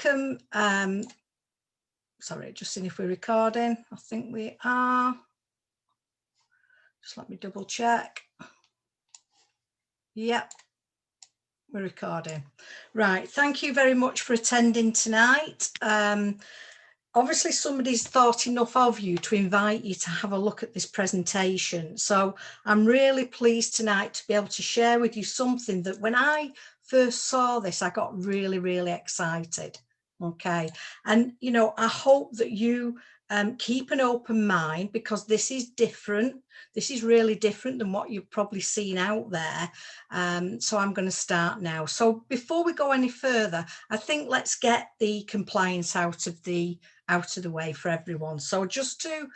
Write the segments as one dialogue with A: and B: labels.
A: welcome. Sorry, just seeing if we're recording. I think we are. Just let me double check. Yep, we're recording. Right, thank you very much for attending tonight. Obviously somebody's thought enough of you to invite you to have a look at this presentation. So I'm really pleased tonight to be able to share with you something that when I first saw this, I got really, really excited. Okay. And, you know, I hope that you keep an open mind, because this is different. This is really different than what you've probably seen out there. So I'm going to start now. So before we go any further, I think let's get the compliance out of the way for everyone. So just to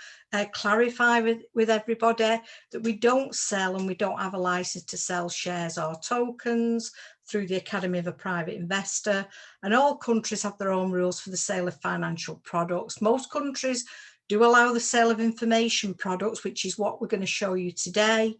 A: clarify with everybody that we don't sell and we don't have a license to sell shares or tokens through the Academy of a Private Investor, and all countries have their own rules for the sale of financial products. Most countries do allow the sale of information products, which is what we're going to show you today,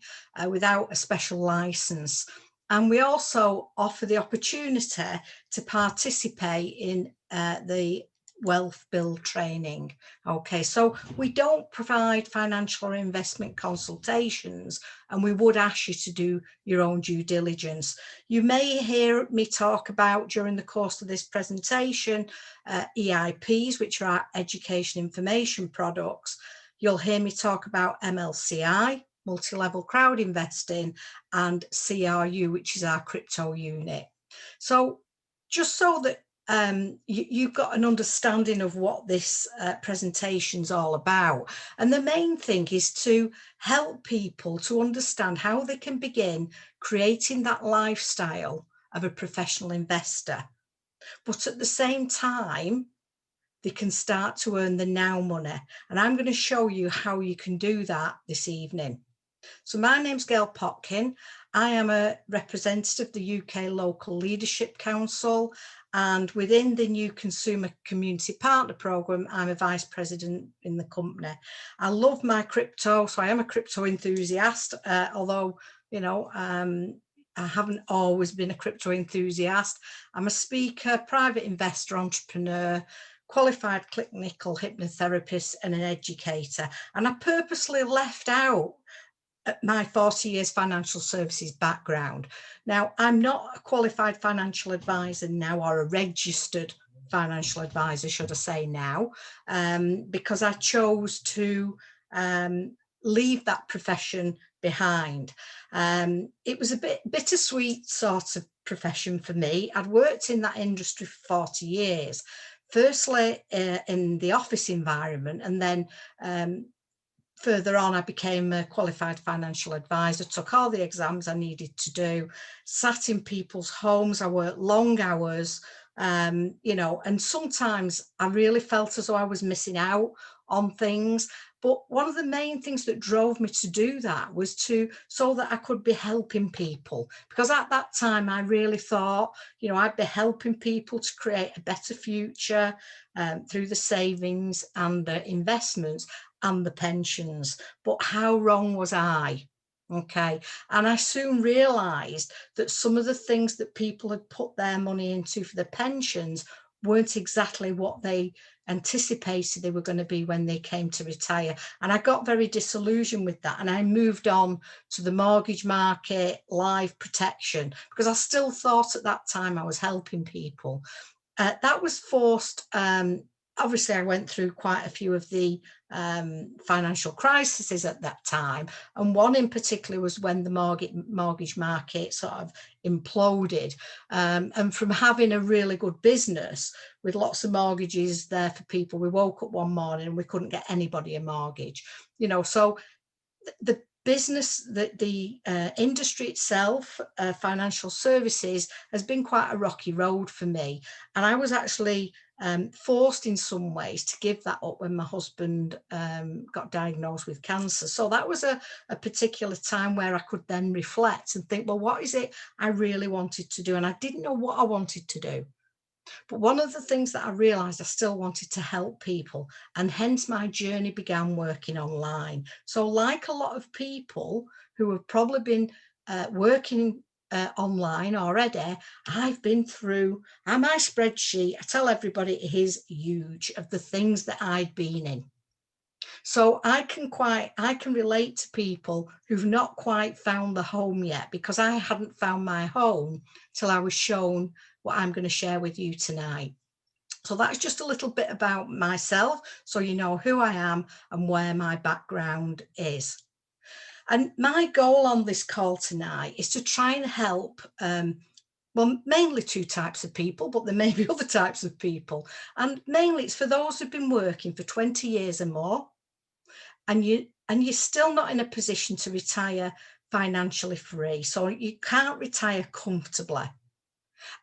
A: without a special license. And we also offer the opportunity to participate in the wealth build training. Okay, so we don't provide financial or investment consultations, and we would ask you to do your own due diligence. You may hear me talk about during the course of this presentation EIPs, which are education information products. You'll hear me talk about MLCI, multi-level crowd investing, and CRU, which is our crypto unit. So just so that you've got an understanding of what this presentation is all about. And the main thing is to help people to understand how they can begin creating that lifestyle of a professional investor. But at the same time, they can start to earn the now money. And I'm going to show you how you can do that this evening. So my name's Gail Potkin. I am a representative of the UK Local Leadership Council, and within the NEEW Consumer Community Partner Programme, I'm a vice president in the company. I love my crypto, so I am a crypto enthusiast, although, you know, I haven't always been a crypto enthusiast. I'm a speaker, private investor, entrepreneur, qualified clinical hypnotherapist, and an educator. And I purposely left out my 40 years financial services background. Now, I'm not a qualified financial advisor now, or a registered financial advisor, should I say now, because I chose to leave that profession behind. It was a bit bittersweet sort of profession for me. I'd worked in that industry for 40 years, firstly in the office environment, and then further on, I became a qualified financial advisor, took all the exams I needed to do, sat in people's homes. I worked long hours, you know, and sometimes I really felt as though I was missing out on things. But one of the main things that drove me to do that was so that I could be helping people, because at that time I really thought, you know, I'd be helping people to create a better future through the savings and the investments and the pensions. But how wrong was I? Okay, and I soon realised that some of the things that people had put their money into for the pensions weren't exactly what they anticipated they were going to be when they came to retire. And I got very disillusioned with that, and I moved on to the mortgage market, life protection, because I still thought at that time I was helping people. That was forced. Obviously, I went through quite a few of the financial crises at that time, and one in particular was when the mortgage market sort of imploded. And from having a really good business with lots of mortgages there for people, we woke up one morning and we couldn't get anybody a mortgage. You know, so the business, the industry itself, financial services, has been quite a rocky road for me. And I was actually forced in some ways to give that up when my husband got diagnosed with cancer. So that was a particular time where I could then reflect and think, well, what is it I really wanted to do? And I didn't know what I wanted to do. But one of the things that I realised, I still wanted to help people, and hence my journey began working online. So like a lot of people who have probably been working online already, I've been through, and my spreadsheet, I tell everybody, it is huge of the things that I've been in. So I can relate to people who've not quite found the home yet, because I hadn't found my home till I was shown what I'm going to share with you tonight. So that's just a little bit about myself, so you know who I am and where my background is. And my goal on this call tonight is to try and help, well, mainly two types of people, but there may be other types of people. And mainly it's for those who've been working for 20 years or more, and you're still not in a position to retire financially free. So you can't retire comfortably.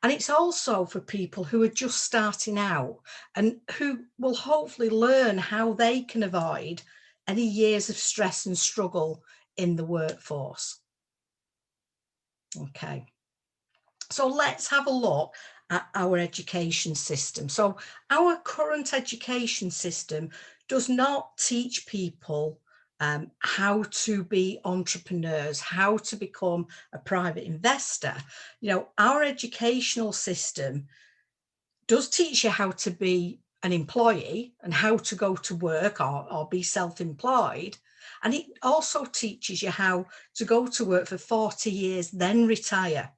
A: And it's also for people who are just starting out and who will hopefully learn how they can avoid any years of stress and struggle in the workforce. Okay, so let's have a look at our education system. So our current education system does not teach people how to be entrepreneurs, how to become a private investor. You know, our educational system does teach you how to be an employee and how to go to work or be self-employed. And it also teaches you how to go to work for 40 years, then retire.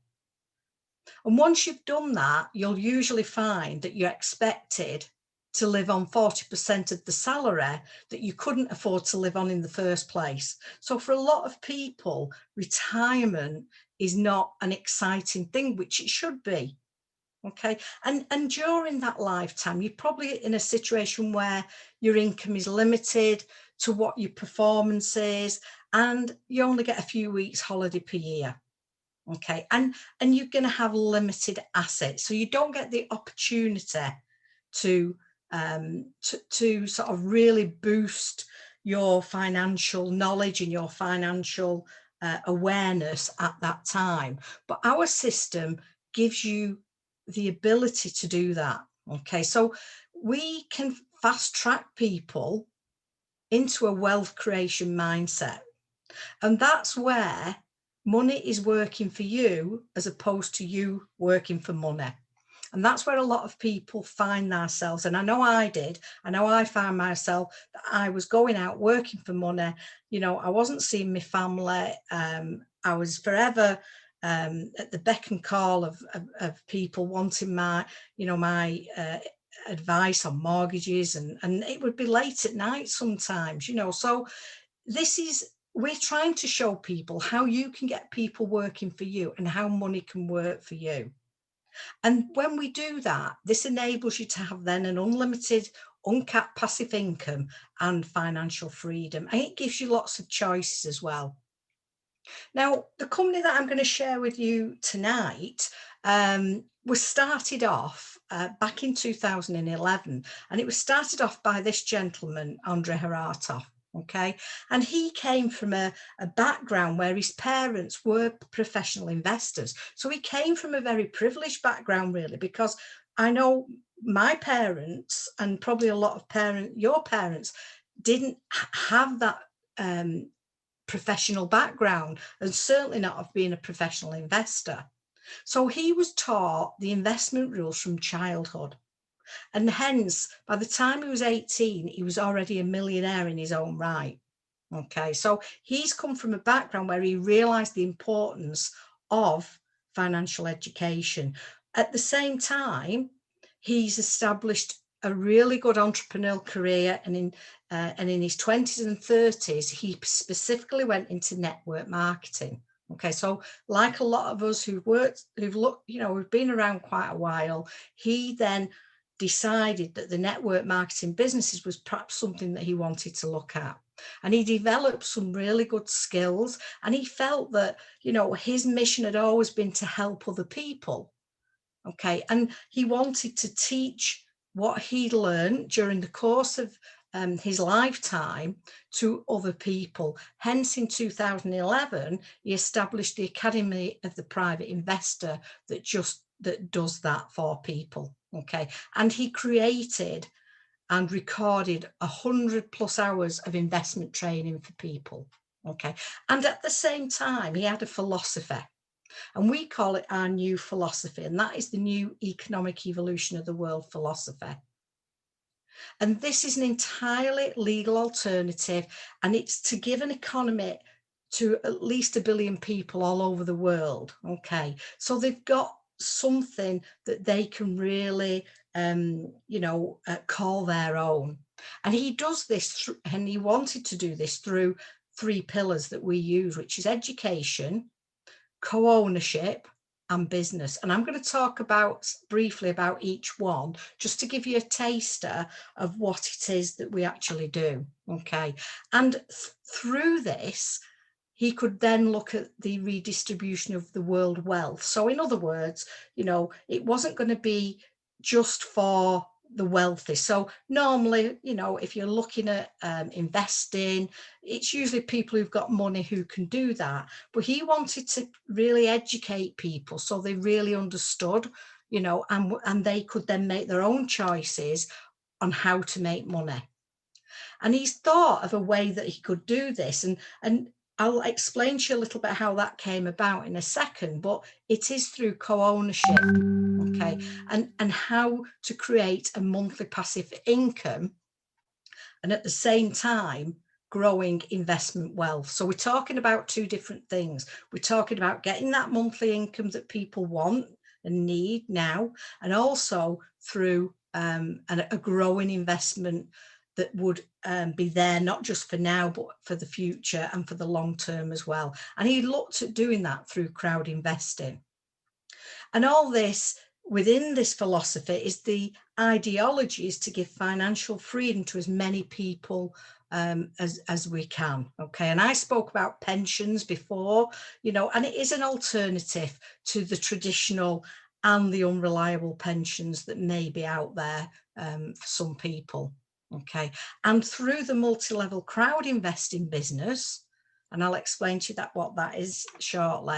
A: And once you've done that, you'll usually find that you're expected to live on 40% of the salary that you couldn't afford to live on in the first place. So for a lot of people, retirement is not an exciting thing, which it should be. Okay, and during that lifetime, you're probably in a situation where your income is limited to what your performance is, and you only get a few weeks holiday per year. Okay, and you're going to have limited assets, so you don't get the opportunity to to sort of really boost your financial knowledge and your financial awareness at that time. But our system gives you the ability to do that. Okay, so we can fast track people into a wealth creation mindset, and that's where money is working for you as opposed to you working for money. And that's where a lot of people find themselves. And I know I did. I know I found myself that I was going out working for money. You know, I wasn't seeing my family. I was forever at the beck and call of people wanting my, you know, my advice on mortgages, and it would be late at night sometimes, you know. So we're trying to show people how you can get people working for you and how money can work for you. And when we do that, this enables you to have then an unlimited, uncapped passive income and financial freedom. And it gives you lots of choices as well. Now, the company that I'm going to share with you tonight was started off back in 2011. And it was started off by this gentleman, Andrei Haratov. Okay, and he came from a background where his parents were professional investors. So he came from a very privileged background, really, because I know my parents, and probably a lot of your parents, didn't have that professional background, and certainly not of being a professional investor. So he was taught the investment rules from childhood. And hence, by the time he was 18, he was already a millionaire in his own right. Okay, so he's come from a background where he realized the importance of financial education. At the same time, he's established a really good entrepreneurial career, and in his 20s and 30s, he specifically went into network marketing. Okay, so like a lot of us who've looked, you know, we've been around quite a while, he then decided that the network marketing businesses was perhaps something that he wanted to look at. And he developed some really good skills, and he felt that, you know, his mission had always been to help other people. Okay, and he wanted to teach what he'd learned during the course of his lifetime to other people. Hence, in 2011, he established the Academy of the Private Investor that does that for people. Okay, and he created and recorded 100+ hours of investment training for people. Okay, and at the same time, he had a philosophy. And we call it our new philosophy, and that is the new economic evolution of the world philosophy. And this is an entirely legal alternative, and it's to give an economy to at least 1 billion people all over the world. Okay, so they've got something that they can really, call their own. And he does this, and he wanted to do this through 3 pillars that we use, which is education, co-ownership, and business. And I'm going to talk briefly about each one, just to give you a taster of what it is that we actually do. Okay. And through this, he could then look at the redistribution of the world wealth. So in other words, it wasn't going to be just for the wealthy. So normally, if you're looking at investing, it's usually people who've got money who can do that. But he wanted to really educate people so they really understood, and they could then make their own choices on how to make money. And he's thought of a way that he could do this. And I'll explain to you a little bit how that came about in a second, but it is through co-ownership, okay, and how to create a monthly passive income, and at the same time growing investment wealth. So we're talking about 2 different things. We're talking about getting that monthly income that people want and need now, and also through a growing investment that would be there not just for now, but for the future and for the long term as well. And he looked at doing that through crowd investing. And all this within this philosophy is the ideology is to give financial freedom to as many people as we can. Okay. And I spoke about pensions before, and it is an alternative to the traditional and the unreliable pensions that may be out there for some people. Okay. And through the multi-level crowd investing business, and I'll explain to you what that is shortly,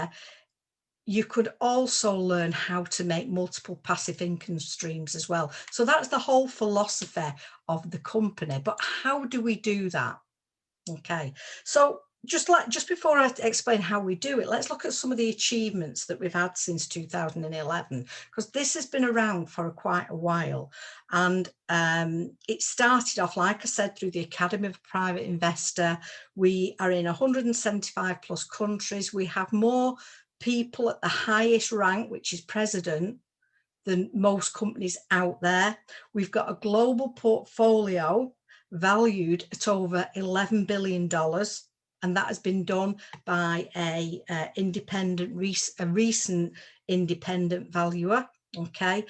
A: you could also learn how to make multiple passive income streams as well. So that's the whole philosophy of the company. But how do we do that? Okay, so just before I explain how we do it, let's look at some of the achievements that we've had since 2011, because this has been around for quite a while. And it started off, like I said, through the Academy of Private Investor. We are in 175 plus countries. We have more people at the highest rank, which is president, than most companies out there. We've got a global portfolio valued at over $11 billion. And that has been done by a recent independent valuer. Okay.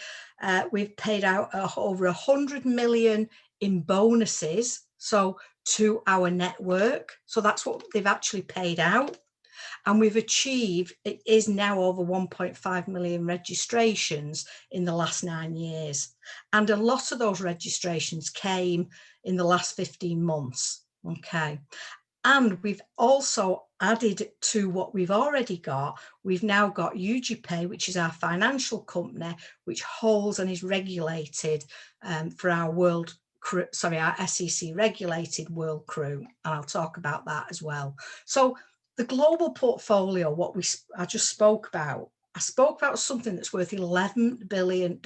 A: We've paid out over 100 million in bonuses. So to our network. So that's what they've actually paid out. And we've achieved, it is now over 1.5 million registrations in the last 9 years. And a lot of those registrations came in the last 15 months. Okay. And we've also added to what we've already got. We've now got UGPay, which is our financial company, which holds and is regulated for our our SEC regulated world crew. And I'll talk about that as well. So the global portfolio, I just spoke about, I spoke about something that's worth $11 billion.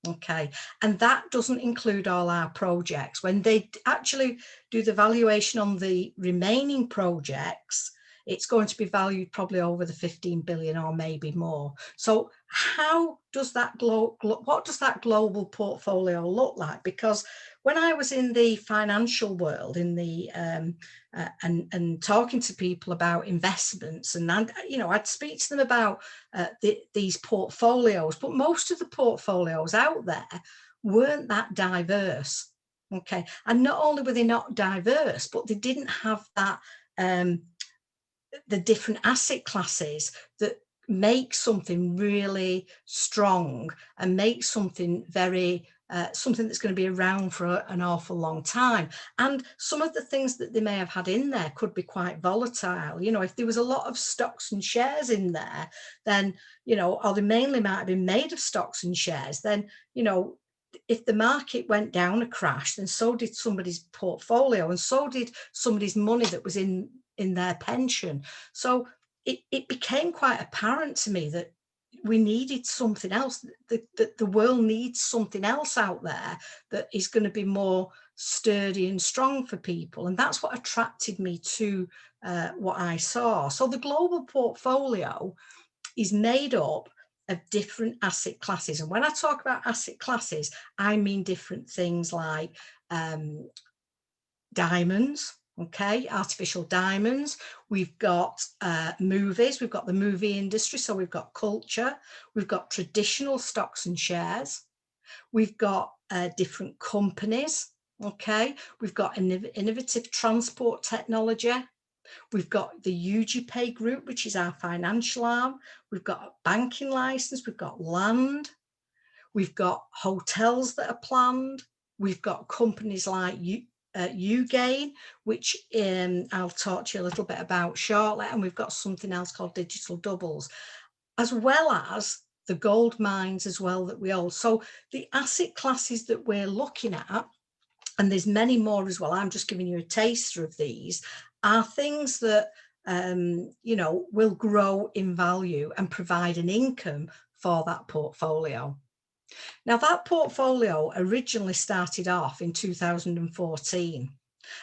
A: Okay, and that doesn't include all our projects. When they actually do the valuation on the remaining projects, it's going to be valued probably over the 15 billion or maybe more. So how does that what does that global portfolio look like? Because when I was in the financial world, in the and talking to people about investments, and I'd speak to them about these portfolios, but most of the portfolios out there weren't that diverse. Okay, and not only were they not diverse, but they didn't have that the different asset classes that make something really strong and make something very something that's going to be around for an awful long time. And some of the things that they may have had in there could be quite volatile. If there was a lot of stocks and shares in there, then, or they mainly might have been made of stocks and shares, then, if the market went down a crash, then so did somebody's portfolio, and so did somebody's money that was in their pension. So it became quite apparent to me that we needed something else, that the world needs something else out there that is going to be more sturdy and strong for people. And that's what attracted me to what I saw. So the global portfolio is made up of different asset classes. And when I talk about asset classes, I mean different things like diamonds, okay, artificial diamonds. We've got movies, we've got the movie industry, so we've got culture, we've got traditional stocks and shares, we've got different companies, okay, we've got innovative transport technology, we've got the UGPay group, which is our financial arm, we've got a banking license, we've got land, we've got hotels that are planned, we've got companies like UGain, which I'll talk to you a little bit about shortly, and we've got something else called digital doubles, as well as the gold mines as well that we own. So the asset classes that we're looking at, and there's many more as well, I'm just giving you a taster of these, are things that you know, will grow in value and provide an income for that portfolio. Now, that portfolio originally started off in 2014.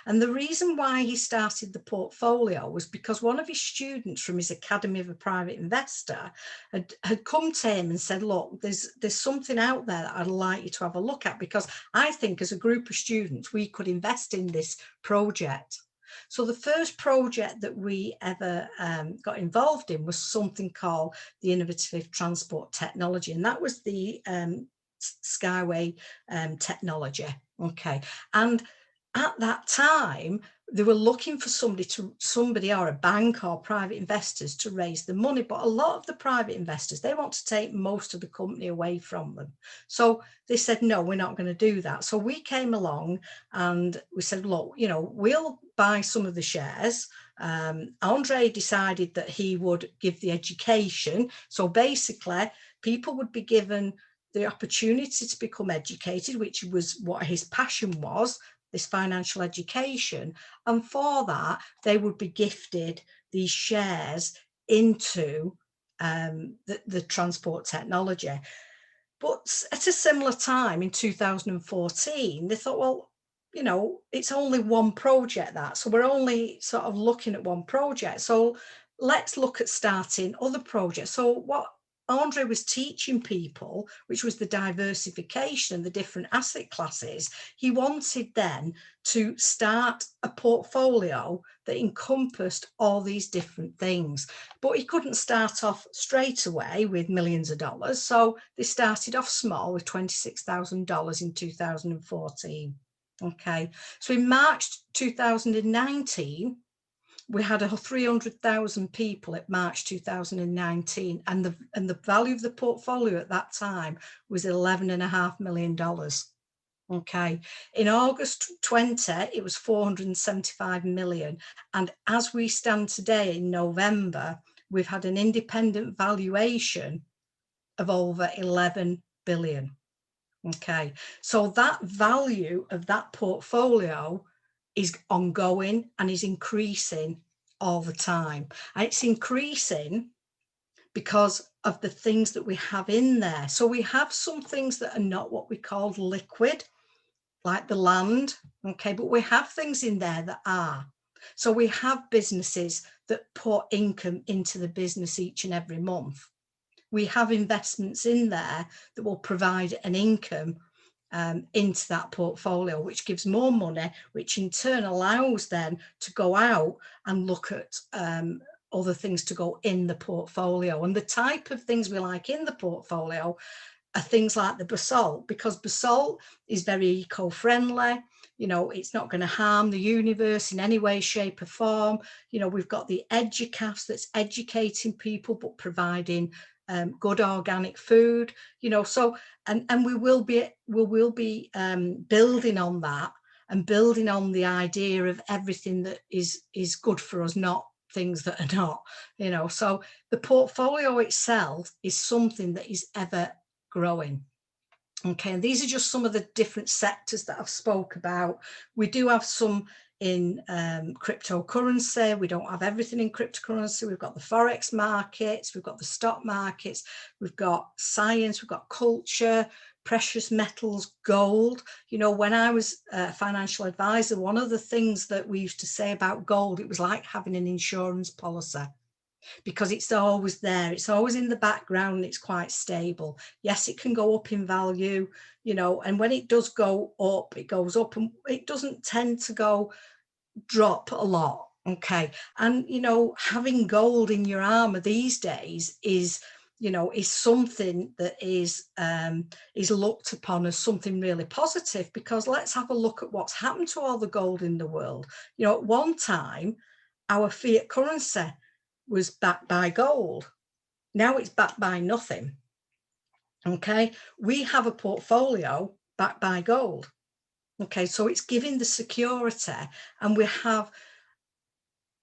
A: And the reason why he started the portfolio was because one of his students from his Academy of a Private Investor had come to him and said, look, there's something out there that I'd like you to have a look at, because I think as a group of students, we could invest in this project. So the first project that we ever got involved in was something called the Innovative Transport Technology. And that was the Skyway technology. Okay. And at that time, they were looking for somebody or a bank or private investors to raise the money. But a lot of the private investors, they want to take most of the company away from them. So they said, no, we're not going to do that. So we came along and we said, look, you know, we'll buy some of the shares. Andre decided that he would give the education. So basically, people would be given the opportunity to become educated, which was what his passion was, this financial education. And for that, they would be gifted these shares into the transport technology. But at a similar time in 2014, they thought, well, you know, it's only one project that, so we're only sort of looking at one project. So let's look at starting other projects. So what Andre was teaching people, which was the diversification and the different asset classes, he wanted then to start a portfolio that encompassed all these different things. But he couldn't start off straight away with millions of dollars. So they started off small with $26,000 in 2014. Okay, so in March 2019, we had 300,000 people at March 2019, and the value of the portfolio at that time was $11.5 million. Okay, in August 20, it was 475 million, and as we stand today in November, we've had an independent valuation of over 11 billion. Okay, so that value of that portfolio is ongoing and is increasing all the time. And it's increasing because of the things that we have in there. So we have some things that are not what we call liquid, like the land, okay, but we have things in there that are. So we have businesses that put income into the business each and every month. We have investments in there that will provide an income into that portfolio, which gives more money, which in turn allows them to go out and look at other things to go in the portfolio. And the type of things we like in the portfolio are things like the basalt, because basalt is very eco-friendly. You know, it's not going to harm the universe in any way, shape or form. You know, we've got the EduCaft that's educating people but providing good organic food, you know, so and we will be building on that and building on the idea of everything that is good for us, not things that are not, you know. So the portfolio itself is something that is ever growing. Okay, and these are just some of the different sectors that I've spoke about. We do have some in cryptocurrency. We don't have everything in cryptocurrency. We've got the forex markets, we've got the stock markets, we've got science, we've got culture, precious metals, gold. You know, when I was a financial advisor, one of the things that we used to say about gold, it was like having an insurance policy, because it's always there, it's always in the background, it's quite stable. Yes, it can go up in value, you know, and when it does go up, it goes up, and it doesn't tend to drop a lot. Okay. And you know, having gold in your armor these days is, you know, is something that is looked upon as something really positive, because let's have a look at what's happened to all the gold in the world. You know, at one time our fiat currency was backed by gold. Now it's backed by nothing. Okay. We have a portfolio backed by gold. Okay. So it's giving the security, and we have,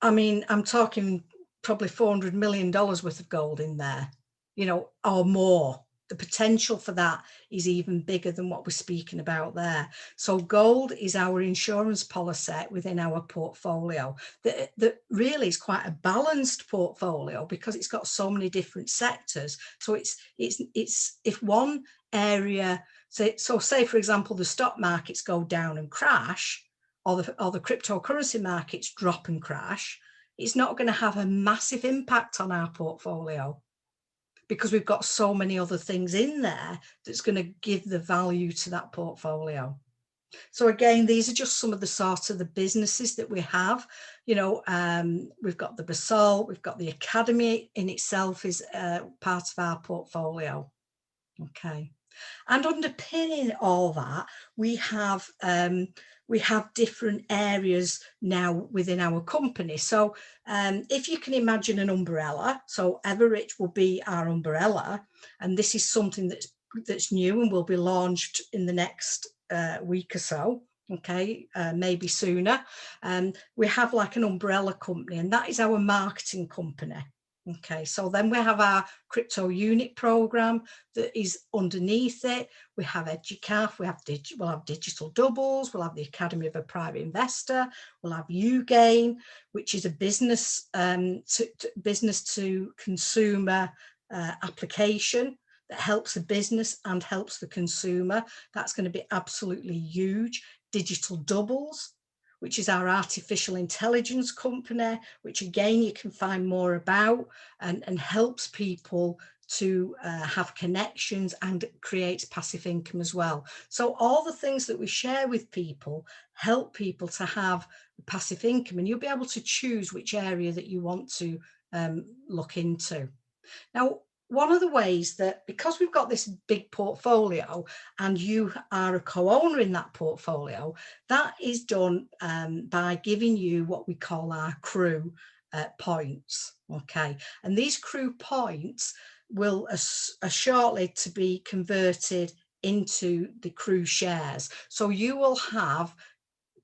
A: I mean, I'm talking probably $400 million worth of gold in there, you know, or more. The potential for that is even bigger than what we're speaking about there. So gold is our insurance policy within our portfolio that really is quite a balanced portfolio, because it's got so many different sectors. So it's if one area, so say for example the stock markets go down and crash, or the cryptocurrency markets drop and crash, it's not going to have a massive impact on our portfolio, because we've got so many other things in there that's going to give the value to that portfolio. So again, these are just some of the sort of the businesses that we have. You know, we've got the Basalt, we've got the Academy in itself is part of our portfolio. Okay. And underpinning all that, we have different areas now within our company. So if you can imagine an umbrella, so Evorich will be our umbrella, and this is something that's new and will be launched in the next week or so. Okay, maybe sooner. We have like an umbrella company, and that is our marketing company. Okay, so then we have our crypto unit program that is underneath it. We have EduCaf, we'll have digital doubles, we'll have the Academy of a Private Investor, we'll have UGain, which is a business to consumer application that helps the business and helps the consumer. That's going to be absolutely huge. Digital doubles, which is our artificial intelligence company, which again you can find more about, and helps people to have connections and creates passive income as well. So all the things that we share with people help people to have passive income, and you'll be able to choose which area that you want to look into. Now, one of the ways that, because we've got this big portfolio and you are a co-owner in that portfolio, that is done by giving you what we call our crew points. Okay, and these crew points will are shortly to be converted into the crew shares. So you will have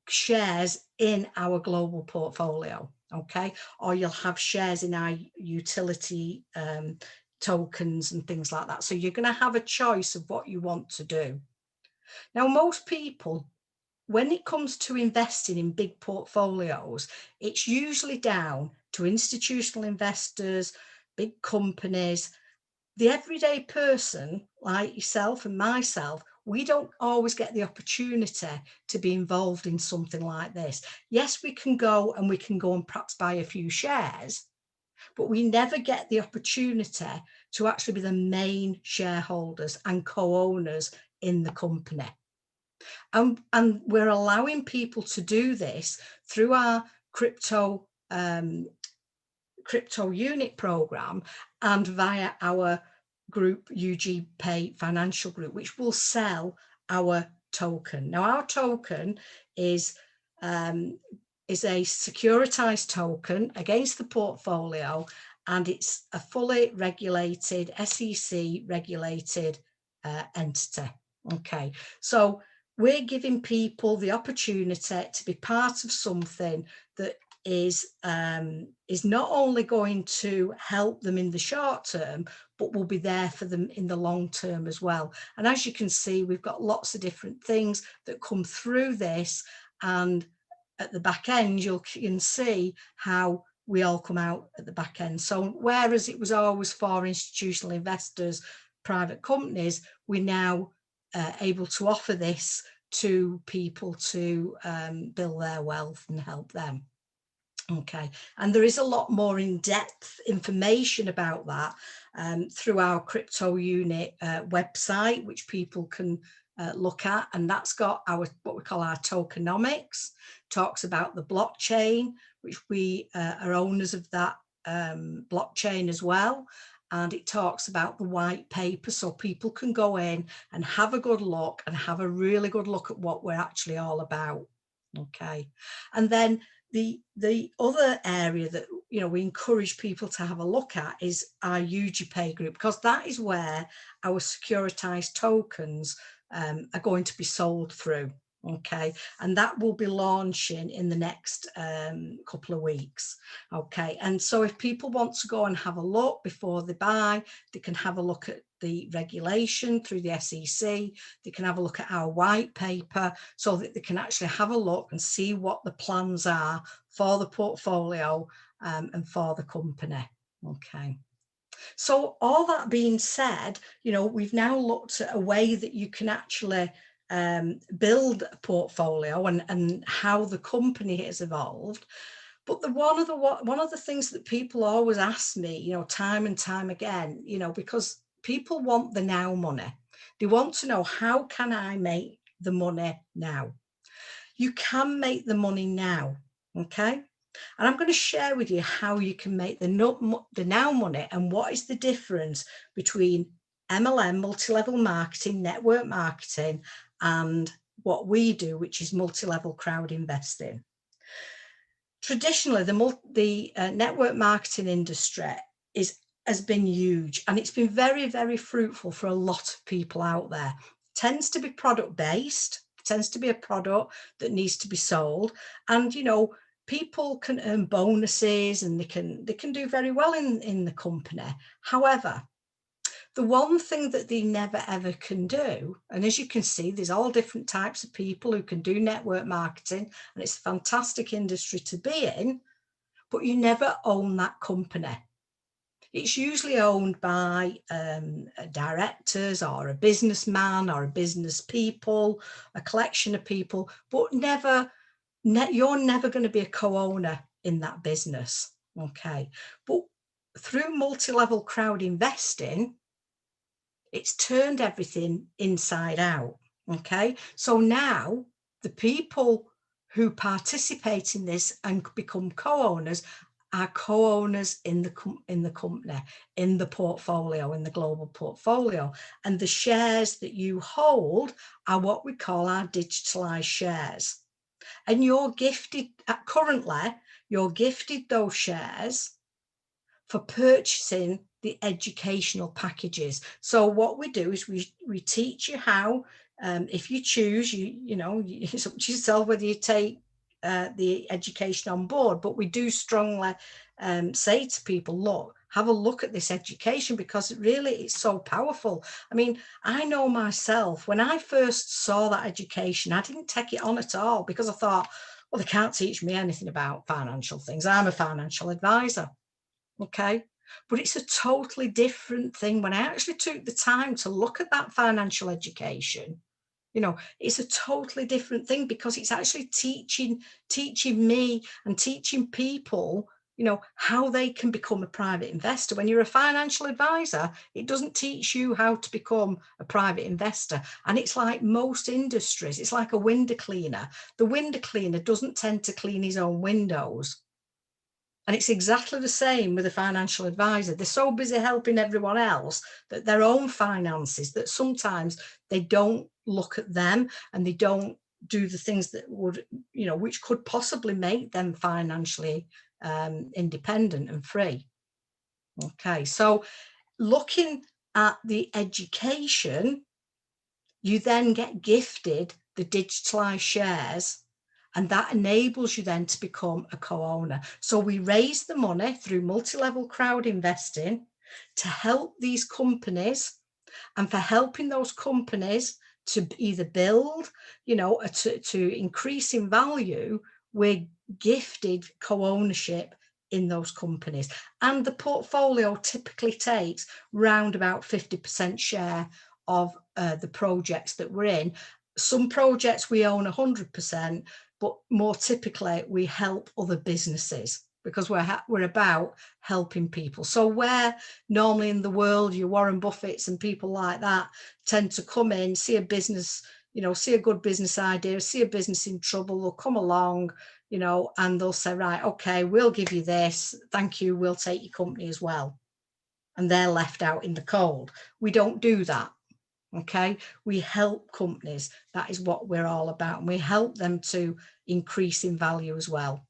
A: shares in our global portfolio. Okay, or you'll have shares in our utility tokens and things like that. So you're going to have a choice of what you want to do. Now, most people, when it comes to investing in big portfolios, it's usually down to institutional investors, big companies. The everyday person like yourself and myself, we don't always get the opportunity to be involved in something like this. Yes, we can go and perhaps buy a few shares, but we never get the opportunity to actually be the main shareholders and co-owners in the company. And we're allowing people to do this through our crypto unit program and via our group UG Pay Financial Group, which will sell our token. Now, our token is a securitized token against the portfolio, and it's a fully regulated, SEC regulated entity. Okay, so we're giving people the opportunity to be part of something that is not only going to help them in the short term, but will be there for them in the long term as well. And as you can see, we've got lots of different things that come through this, and at the back end, you can see how we all come out at the back end. So whereas it was always for institutional investors, private companies, we're now able to offer this to people to build their wealth and help them. Okay, and there is a lot more in-depth information about that through our crypto unit website, which people can look at, and that's got our what we call our tokenomics, talks about the blockchain, which we are owners of that blockchain as well, and it talks about the white paper, so people can go in and have a good look and have a really good look at what we're actually all about. Okay, and then the other area that we encourage people to have a look at is our UGPay group, because that is where our securitized tokens are going to be sold through. Okay, and that will be launching in the next couple of weeks. Okay, and so if people want to go and have a look before they buy, they can have a look at the regulation through the SEC, they can have a look at our white paper, so that they can actually have a look and see what the plans are for the portfolio and for the company. Okay. So all that being said, we've now looked at a way that you can actually build a portfolio and how the company has evolved. But one of the things that people always ask me, time and time again, because people want the now money. They want to know, how can I make the money now? You can make the money now, okay? And I'm going to share with you how you can make the now money and what is the difference between MLM, multi-level marketing, network marketing, and what we do, which is multi-level crowd investing. Traditionally, the network marketing industry has been huge, and it's been very, very fruitful for a lot of people out there. It tends to be product based, tends to be a product that needs to be sold, and people can earn bonuses and they can do very well in the company. However, the one thing that they never ever can do, and as you can see, there's all different types of people who can do network marketing, and it's a fantastic industry to be in, but you never own that company. It's usually owned by directors or a businessman or a business people, a collection of people, but you're never going to be a co-owner in that business. Okay, but through multi-level crowd investing, it's turned everything inside out. Okay, so now the people who participate in this and become co-owners are co-owners in the company, in the portfolio, in the global portfolio, and the shares that you hold are what we call our digitalized shares. And you're gifted, currently you're gifted those shares for purchasing the educational packages. So what we do is we teach you how, if you choose, it's up to yourself whether you take the education on board, but we do strongly say to people, look, have a look at this education, because it's so powerful. I mean, I know myself, when I first saw that education, I didn't take it on at all, because I thought, well, they can't teach me anything about financial things. I'm a financial advisor. Okay, but it's a totally different thing when I actually took the time to look at that financial education. It's a totally different thing, because it's actually teaching me and teaching people how they can become a private investor. When you're a financial advisor, it doesn't teach you how to become a private investor. And it's like most industries, it's like a window cleaner. The window cleaner doesn't tend to clean his own windows. And it's exactly the same with a financial advisor. They're so busy helping everyone else that their own finances, that sometimes they don't look at them, and they don't do the things that would, which could possibly make them financially independent and free. Okay, so looking at the education, you then get gifted the digitalized shares, and that enables you then to become a co-owner. So we raise the money through multi-level crowd investing to help these companies, and for helping those companies to either build, to increase in value, we're gifted co-ownership in those companies, and the portfolio typically takes round about 50% share of the projects that we're in. Some projects we own 100%, but more typically we help other businesses, because we're about helping people. So where normally in the world your Warren Buffetts and people like that tend to come in, see a business, you know, see a good business idea, see a business in trouble, they'll come along, you know, and they'll say, right, okay, we'll give you this, thank you, we'll take your company as well. And they're left out in the cold. We don't do that. Okay, we help companies. That is what we're all about, and we help them to increase in value as well.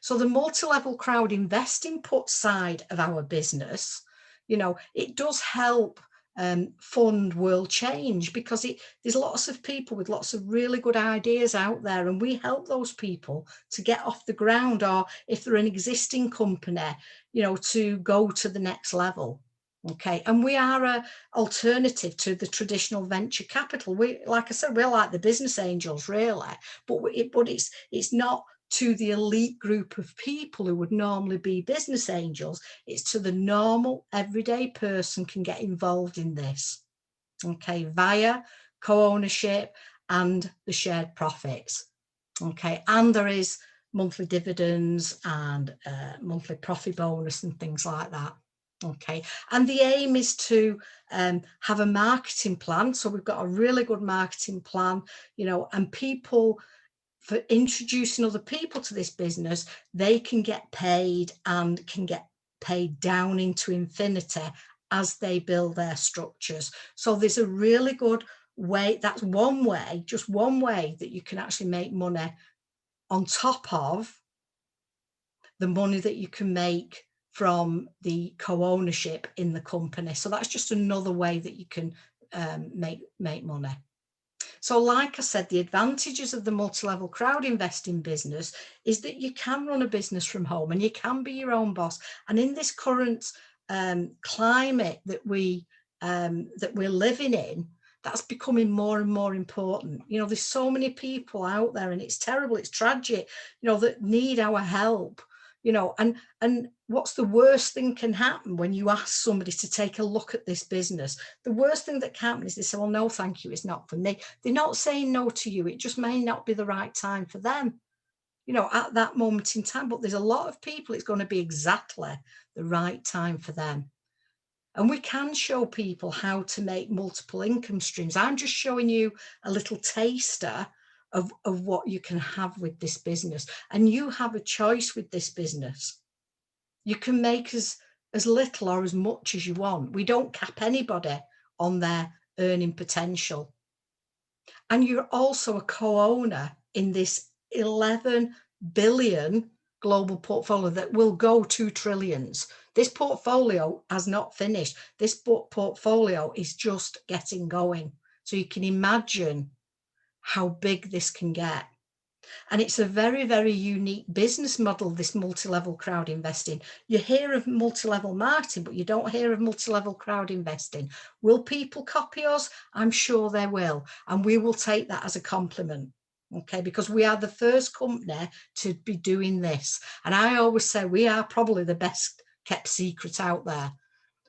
A: So the multi-level crowd invest input side of our business, you know, it does help fund world change, because there's lots of people with lots of really good ideas out there, and we help those people to get off the ground, or if they're an existing company, you know, to go to the next level. Okay, and we are a alternative to the traditional venture capital. We, like I said, we're like the business angels, really, but it's not to the elite group of people who would normally be business angels. It's to the normal everyday person can get involved in this, okay, via co-ownership and the shared profits. Okay, and there is monthly dividends and monthly profit bonus and things like that. Okay, and the aim is to have a marketing plan. So we've got a really good marketing plan, you know, and people, for introducing other people to this business, they can get paid, and can get paid down into infinity as they build their structures. So there's a really good way. That's one way, just one way, that you can actually make money on top of the money that you can make from the co-ownership in the company. So that's just another way that you can make money. So like I said, the advantages of the multi-level crowd investing business is that you can run a business from home, and you can be your own boss. And in this current climate that we're living in, that's becoming more and more important. You know, there's so many people out there, and it's terrible, it's tragic, you know, that need our help. You know, and what's the worst thing can happen when you ask somebody to take a look at this business? The worst thing that can happen is they say, well, no, thank you, it's not for me. They're not saying no to you. It just may not be the right time for them, you know, at that moment in time. But there's a lot of people, it's going to be exactly the right time for them. And we can show people how to make multiple income streams. I'm just showing you a little taster of what you can have with this business. And you have a choice with this business. You can make as little or as much as you want. We don't cap anybody on their earning potential. And you're also a co-owner in this 11 billion global portfolio that will go to trillions. This portfolio has not finished. This portfolio is just getting going. So you can imagine how big this can get. And it's a very, very unique business model, this multi-level crowd investing. You hear of multi-level marketing, but you don't hear of multi-level crowd investing. Will people copy us? I'm sure they will. And we will take that as a compliment. Okay, because we are the first company to be doing this. And I always say we are probably the best kept secret out there.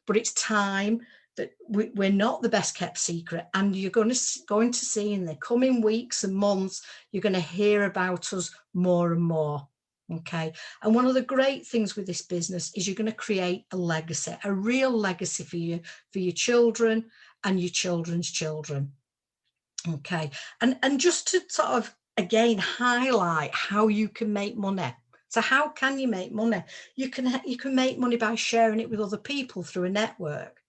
A: But it's time that we're not the best kept secret, and you're going to see in the coming weeks and months, you're going to hear about us more and more. Okay, and one of the great things with this business is you're going to create a legacy, a real legacy for your children and your children's children. Okay, and just to sort of again highlight how you can make money. So how can you make money? You can make money by sharing it with other people through a network.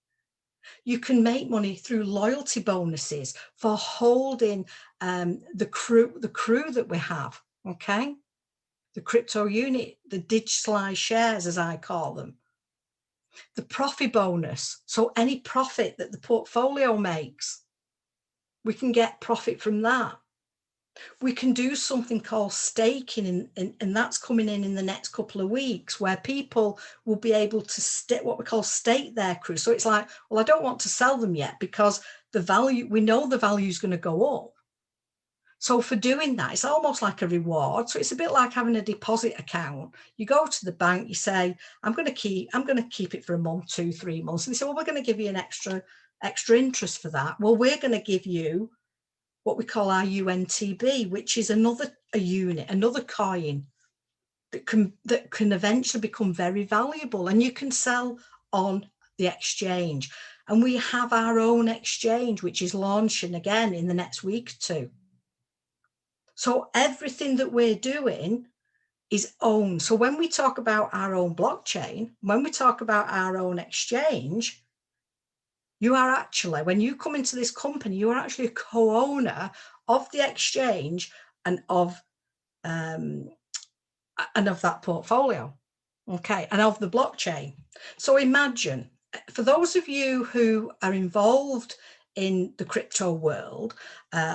A: You can make money through loyalty bonuses for holding the crew that we have, okay? The crypto unit, the digitalized shares, as I call them. The profit bonus, so any profit that the portfolio makes, we can get profit from that. We can do something called staking, and that's coming in the next couple of weeks, where people will be able to what we call stake their crew. So it's like, well, I don't want to sell them yet because the value, we know the value is going to go up. So for doing that, it's almost like a reward. So it's a bit like having a deposit account. You go to the bank, you say, I'm going to keep it for a month, 2, 3 months. And they say, well, we're going to give you an extra interest for that. Well, we're going to give you what we call our UNTB, which is a unit, another coin that can eventually become very valuable, and you can sell on the exchange. And we have our own exchange, which is launching again in the next week or two. So everything that we're doing is owned. So when we talk about our own blockchain, when we talk about our own exchange, you are actually, when you come into this company, you are actually a co-owner of the exchange and of that portfolio, okay, and of the blockchain. So imagine, for those of you who are involved in the crypto world,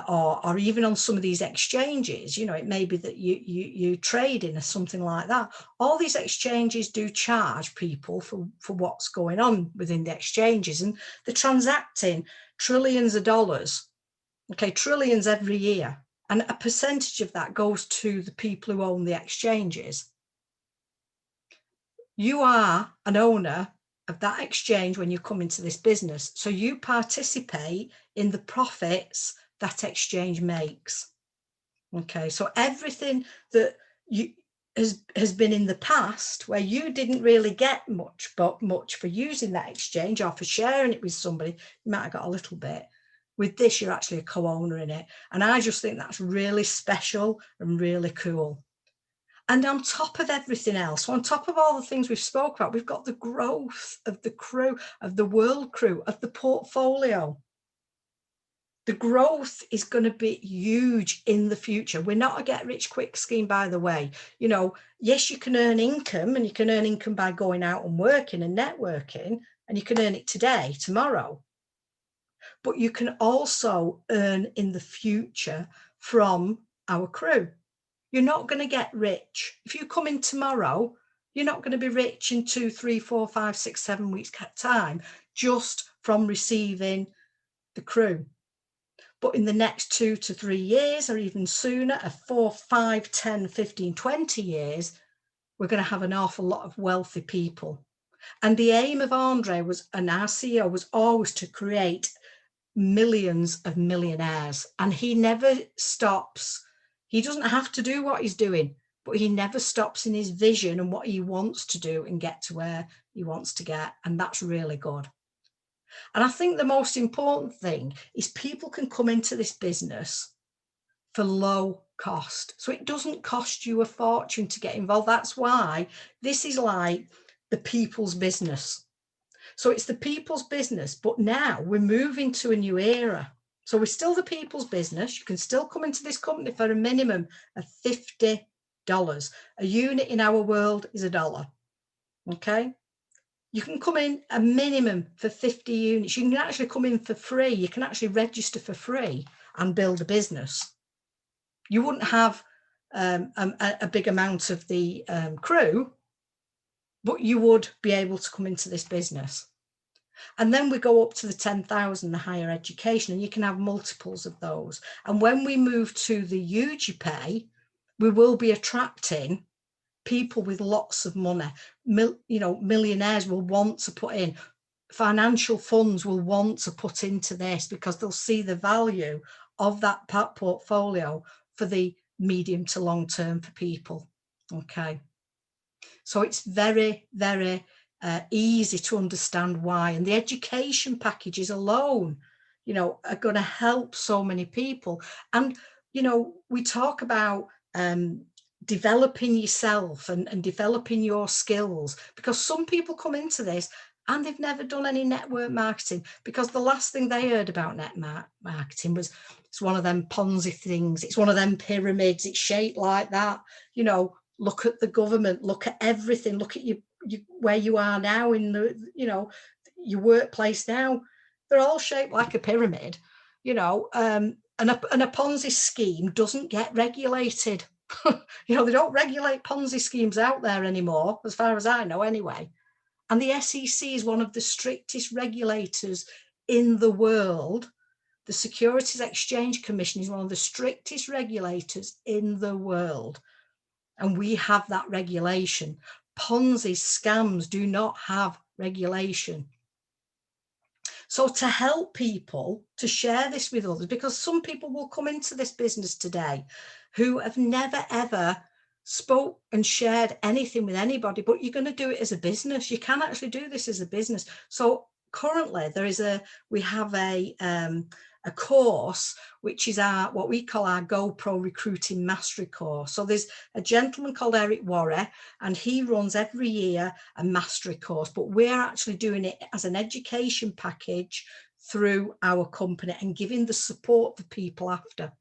A: or even on some of these exchanges, you know, it may be that you trade in or something like that. All these exchanges do charge people for what's going on within the exchanges, and they're transacting trillions of dollars, okay, trillions every year. And a percentage of that goes to the people who own the exchanges. You are an owner of that exchange when you come into this business. So you participate in the profits that exchange makes. Okay, so everything that has been in the past where you didn't really get much for using that exchange or for sharing it with somebody, you might have got a little bit. With this, you're actually a co-owner in it. And I just think that's really special and really cool. And on top of everything else, on top of all the things we've spoke about, we've got the growth of the crew, of the world crew, of the portfolio. The growth is going to be huge in the future. We're not a get rich quick scheme, by the way. You know, yes, you can earn income, and you can earn income by going out and working and networking, and you can earn it today, tomorrow. But you can also earn in the future from our crew. You're not going to get rich. If you come in tomorrow, you're not going to be rich in 2, 3, 4, 5, 6, 7 weeks time just from receiving the crew. But in the next 2 to 3 years, or even sooner, 4, 5, 10, 15, 20 years, we're going to have an awful lot of wealthy people. And the aim of Andre and our CEO was always to create millions of millionaires, and he never stops. He doesn't have to do what he's doing, but he never stops in his vision and what he wants to do and get to where he wants to get. And that's really good. And I think the most important thing is people can come into this business for low cost. So it doesn't cost you a fortune to get involved. That's why this is like the people's business. So it's the people's business, but now we're moving to a new era. So we're still the people's business. You can still come into this company for a minimum of $50. A unit in our world is $1. Okay. You can come in a minimum for 50 units. You can actually come in for free. You can actually register for free and build a business. You wouldn't have a big amount of the crew, but you would be able to come into this business. And then we go up to the 10,000, the higher education, and you can have multiples of those. And when we move to the UGPay, we will be attracting people with lots of money. Millionaires will want to put in. Financial funds will want to put into this because they'll see the value of that portfolio for the medium to long term for people. Okay. So it's very, very easy to understand why. And the education packages alone, are going to help so many people. And, we talk about developing yourself and developing your skills, because some people come into this and they've never done any network marketing, because the last thing they heard about network marketing was it's one of them Ponzi things. It's one of them pyramids. It's shaped like that. Look at the government, look at everything, look at you where you are now in the, your workplace now. They're all shaped like a pyramid, and a Ponzi scheme doesn't get regulated. They don't regulate Ponzi schemes out there anymore, as far as I know anyway. And the SEC is one of the strictest regulators in the world The Securities Exchange Commission is one of the strictest regulators in the world. And we have that regulation. Ponzi scams do not have regulation. So to help people to share this with others, because some people will come into this business today who have never ever spoke and shared anything with anybody, but you're going to do it as a business. You can actually do this as a business. So currently we have a course, which is what we call our GoPro Recruiting Mastery course. So there's a gentleman called Evorich, and he runs every year a mastery course, but we're actually doing it as an education package through our company and giving the support for people after.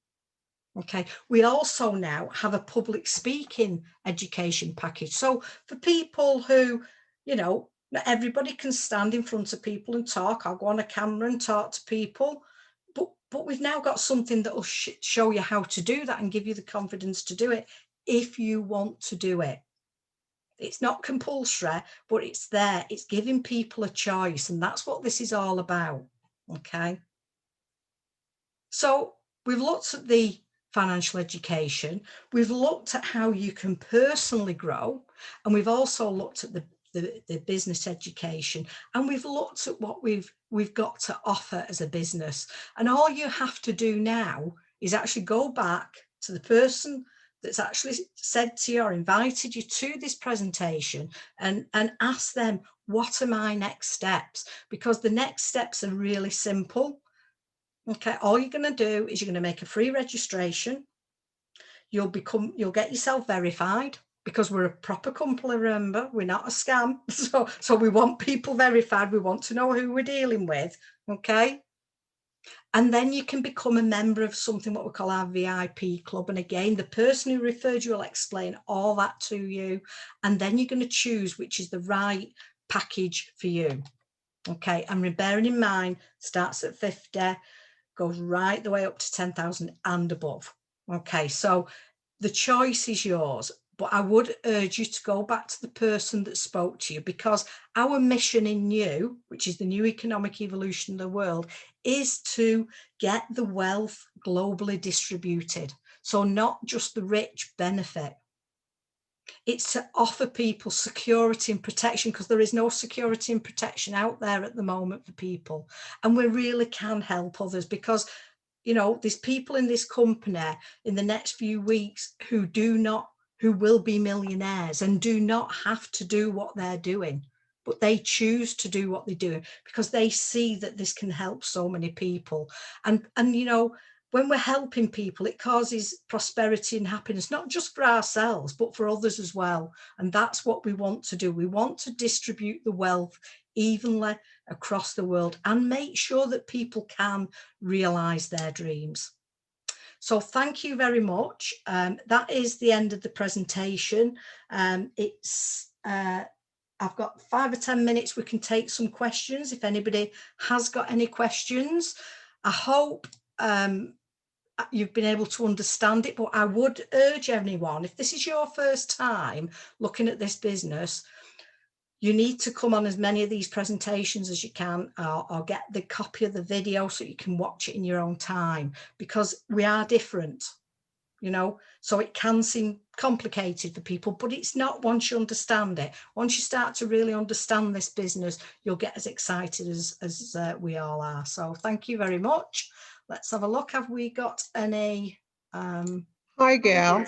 A: Okay, we also now have a public speaking education package. So for people who, not everybody can stand in front of people and talk. I'll go on a camera and talk to people. But we've now got something that will show you how to do that and give you the confidence to do it if you want to do it. It's not compulsory, but it's there. It's giving people a choice, and that's what this is all about. Okay. So we've looked at the financial education. We've looked at how you can personally grow, and we've also looked at the business education, and we've looked at what we've got to offer as a business. And all you have to do now is actually go back to the person that's actually said to you or invited you to this presentation and ask them, what are my next steps? Because the next steps are really simple. Okay, all you're going to do is you're going to make a free registration. You'll get yourself verified, because we're a proper company, remember, we're not a scam. So we want people verified. We want to know who we're dealing with. Okay. And then you can become a member of something what we call our VIP club. And again, the person who referred you will explain all that to you. And then you're going to choose which is the right package for you. Okay. And bearing in mind, starts at 50, goes right the way up to 10,000 and above. Okay. So the choice is yours. But I would urge you to go back to the person that spoke to you, because our mission in NEW, which is the new economic evolution of the world, is to get the wealth globally distributed. So not just the rich benefit. It's to offer people security and protection, because there is no security and protection out there at the moment for people. And we really can help others, because there's people in this company in the next few weeks who will be millionaires and do not have to do what they're doing, but they choose to do what they do because they see that this can help so many people. And when we're helping people, it causes prosperity and happiness, not just for ourselves, but for others as well. And that's what we want to do. We want to distribute the wealth evenly across the world and make sure that people can realize their dreams. So thank you very much. That is the end of the presentation. I've got 5 or 10 minutes. We can take some questions if anybody has got any questions. I hope you've been able to understand it, but I would urge anyone, if this is your first time looking at this business, you need to come on as many of these presentations as you can, or get the copy of the video so you can watch it in your own time, because we are different, so it can seem complicated for people, but it's not once you understand it. Once you start to really understand this business, you'll get as excited as we all are. So thank you very much. Let's have a look. Have we got any?
B: Hi, Gail.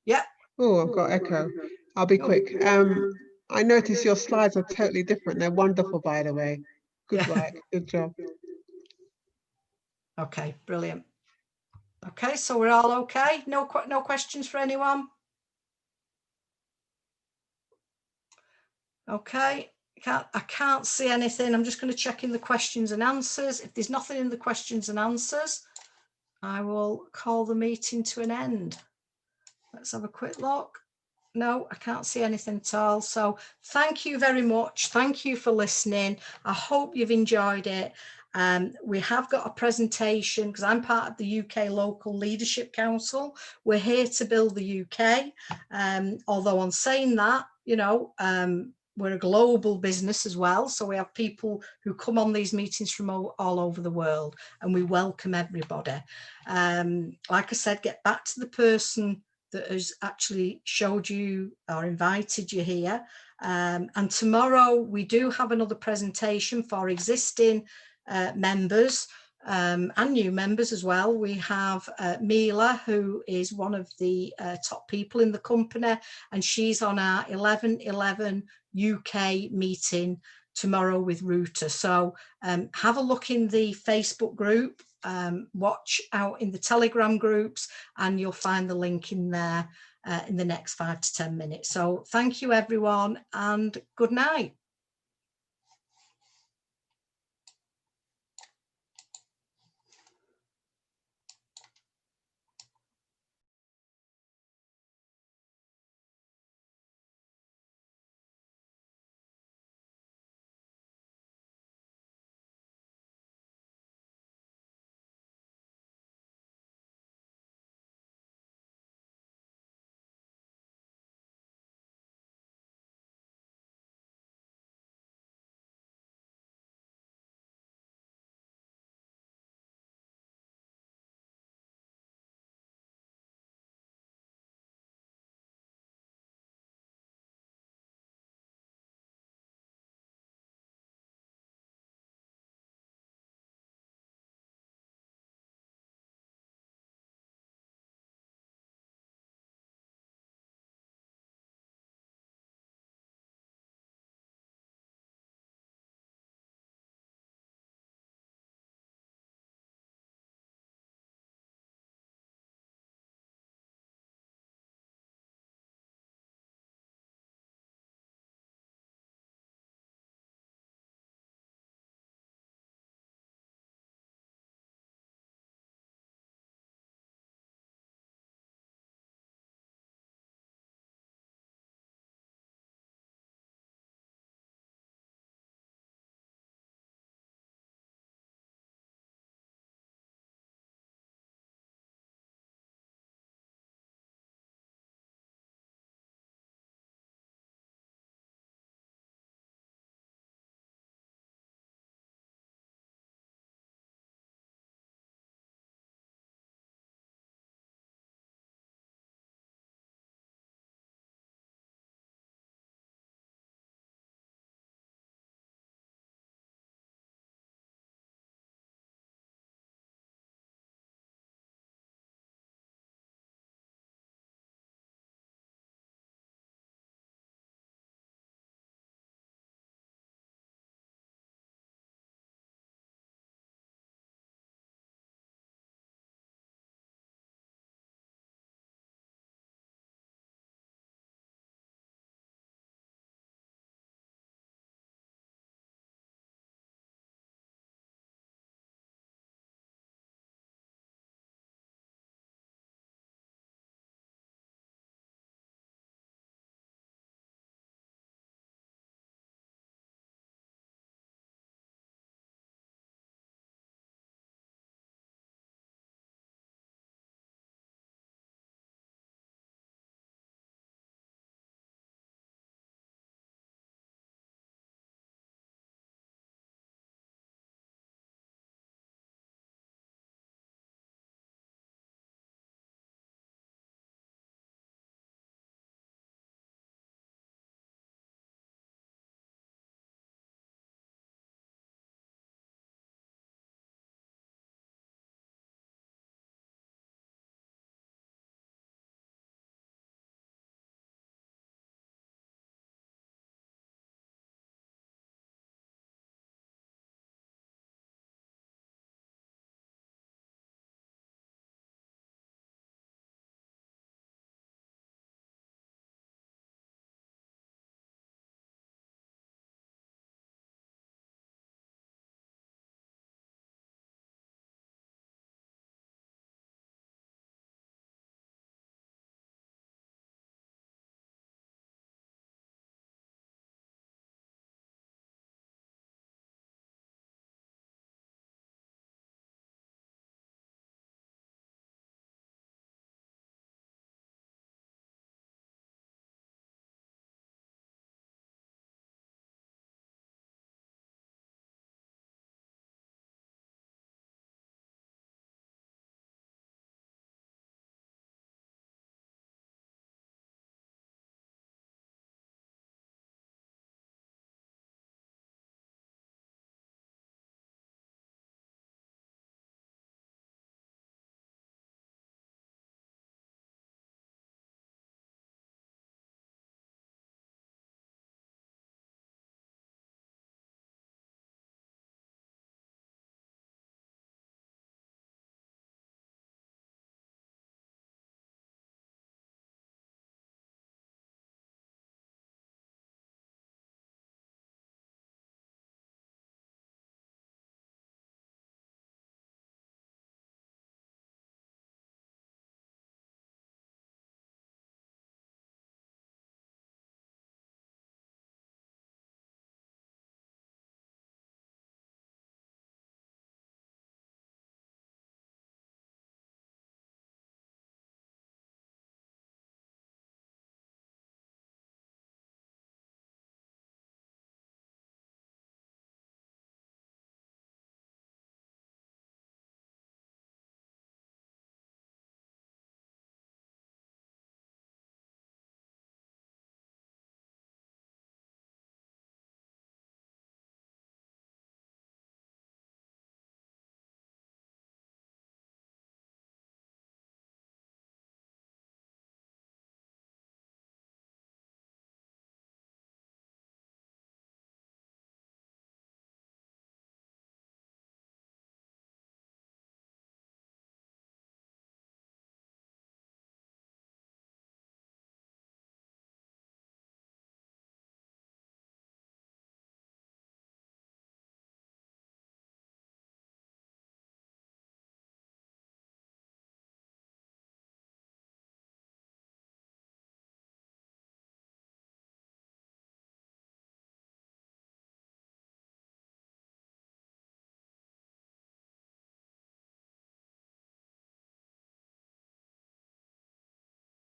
A: Yeah.
B: Oh, I've got echo. I'll be quick. I noticed your slides are totally different. They're wonderful, by the way. Good work. Good job.
A: Okay, brilliant. Okay, so we're all okay. No questions for anyone. Okay, I can't see anything. I'm just going to check in the questions and answers. If there's nothing in the questions and answers, I will call the meeting to an end. Let's have a quick look. No, I can't see anything at all. So thank you very much. Thank you for listening. I hope you've enjoyed it. We have got a presentation, because I'm part of the UK Local Leadership Council. We're here to build the UK. Although on saying that, we're a global business as well, so we have people who come on these meetings from all over the world, and we welcome everybody. Like I said, get back to the person that has actually showed you or invited you here. And tomorrow we do have another presentation for existing members and new members as well. We have Mila, who is one of the top people in the company, and she's on our 11/11 UK meeting tomorrow with Router. So have a look in the Facebook group, watch out in the Telegram groups, and you'll find the link in there in the next 5 to 10 minutes. So thank you everyone, and good night.